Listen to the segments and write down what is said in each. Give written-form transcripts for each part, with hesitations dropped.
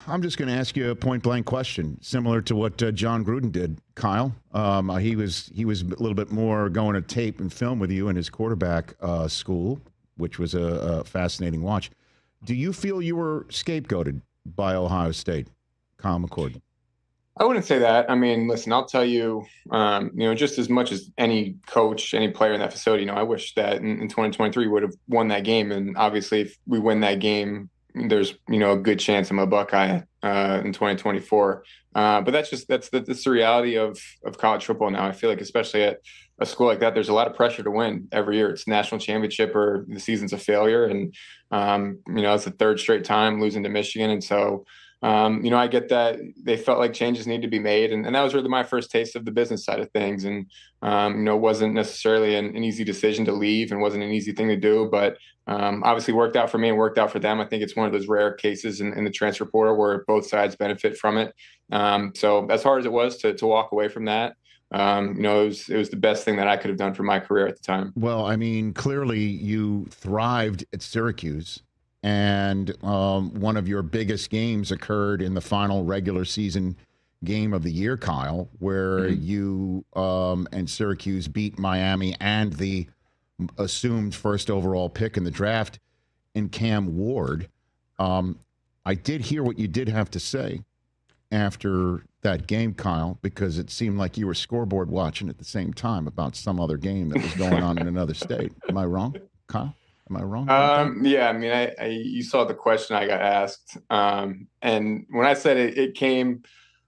I'm just going to ask you a point-blank question, similar to what John Gruden did, Kyle. He was a little bit more going to tape and film with you in his quarterback school, which was a fascinating watch. Do you feel you were scapegoated by Ohio State, Kyle McCord? I wouldn't say that. I mean, listen, I'll tell you, just as much as any coach, any player in that facility, I wish that in 2023 would have won that game. And obviously, if we win that game, there's, a good chance I'm a Buckeye in 2024. But that's the reality of college football now. I feel like, especially at a school like that, there's a lot of pressure to win every year. It's national championship or the season's a failure. And, it's the third straight time losing to Michigan. And so, I get that they felt like changes need to be made. And that was really my first taste of the business side of things. And, it wasn't necessarily an easy decision to leave and wasn't an easy thing to do, but obviously worked out for me and worked out for them. I think it's one of those rare cases in the transfer portal where both sides benefit from it. So as hard as it was to walk away from that, it was the best thing that I could have done for my career at the time. Well, I mean, clearly you thrived at Syracuse. And one of your biggest games occurred in the final regular season game of the year, Kyle, where you and Syracuse beat Miami and the assumed first overall pick in the draft in Cam Ward. I did hear what you did have to say after that game, Kyle, because it seemed like you were scoreboard watching at the same time about some other game that was going on in another state. Am I wrong, Kyle? Am I wrong? Yeah, I mean, you saw the question I got asked. And when I said it came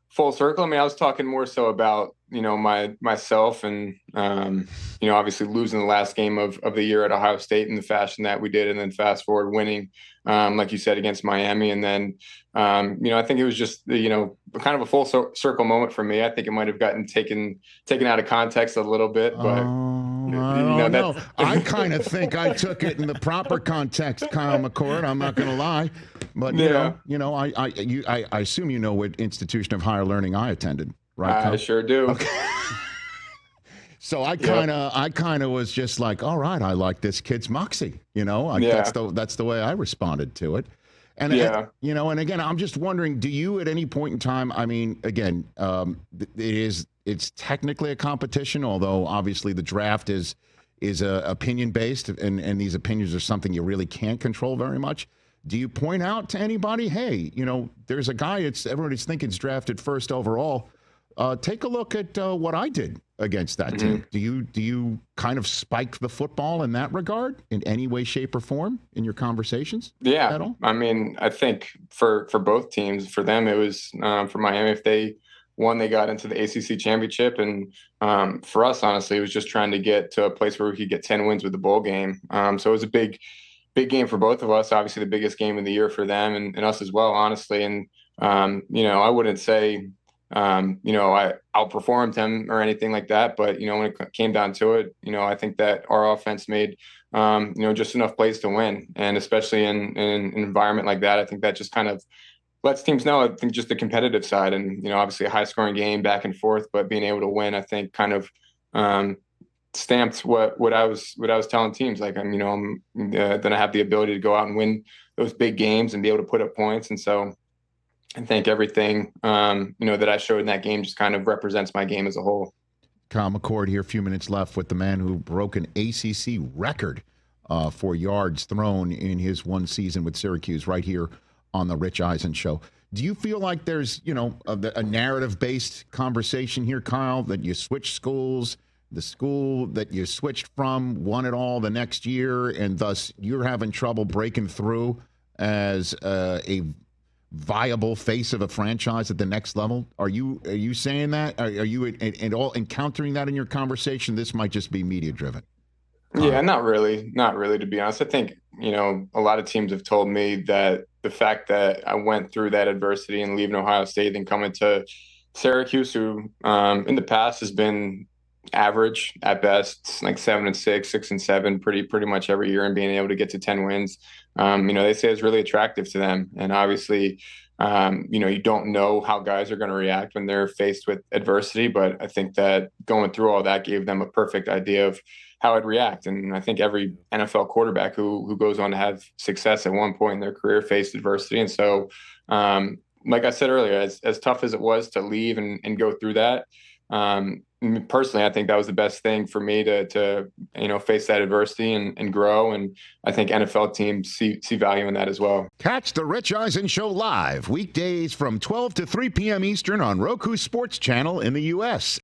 full circle, I mean, I was talking more so about, myself and, obviously losing the last game of the year at Ohio State in the fashion that we did. And then fast forward winning, like you said, against Miami. And then, I think it was just, kind of a full circle moment for me. I think it might have gotten taken out of context a little bit, but no. I kind of think I took it in the proper context, Kyle McCord. I'm not going to lie, but I assume you know what institution of higher learning I attended, right? Kyle? I sure do. Okay. So I kind of was just like, all right, I like this kid's moxie. That's the way I responded to it. And and again, I'm just wondering, do you at any point in time? I mean, again, it's technically a competition, although obviously the draft is opinion based, and these opinions are something you really can't control very much. Do you point out to anybody, hey, there's a guy everybody's thinking is drafted first overall. Take a look at what I did against that team. Do you kind of spike the football in that regard in any way, shape, or form in your conversations? Yeah, at all? I mean, I think for both teams, for them, it was for Miami, if they won, they got into the ACC championship, and for us, honestly, it was just trying to get to a place where we could get 10 wins with the bowl game. So it was a big game for both of us. Obviously, the biggest game of the year for them and us as well, honestly. And I wouldn't say I outperformed him or anything like that. But, when it came down to it, I think that our offense made, just enough plays to win. And especially in an environment like that, I think that just kind of lets teams know, I think, just the competitive side and, obviously a high scoring game back and forth, but being able to win, I think kind of stamped what I was telling teams. Like, I'm going to have the ability to go out and win those big games and be able to put up points. And so I think everything, that I showed in that game just kind of represents my game as a whole. Kyle McCord here, a few minutes left with the man who broke an ACC record for yards thrown in his one season with Syracuse right here on the Rich Eisen Show. Do you feel like there's, a narrative-based conversation here, Kyle, that you switch schools, the school that you switched from won it all the next year, and thus you're having trouble breaking through as a viable face of a franchise at the next level? Are you saying that? Are you at all encountering that in your conversation? This might just be media driven. Yeah, not really, to be honest. I think, a lot of teams have told me that the fact that I went through that adversity and leaving Ohio State and coming to Syracuse, who in the past has been average at best, like 7-6, 6-7, pretty much every year, and being able to get to 10 wins, they say is really attractive to them. And obviously, you don't know how guys are going to react when they're faced with adversity, but I think that going through all that gave them a perfect idea of how I'd react. And I think every NFL quarterback who goes on to have success at one point in their career faced adversity. And so, like I said earlier, as tough as it was to leave and go through that, personally, I think that was the best thing for me to face that adversity and grow. And I think NFL teams see value in that as well. Catch the Rich Eisen Show live weekdays from 12 to 3 p.m. Eastern on Roku Sports Channel in the U.S.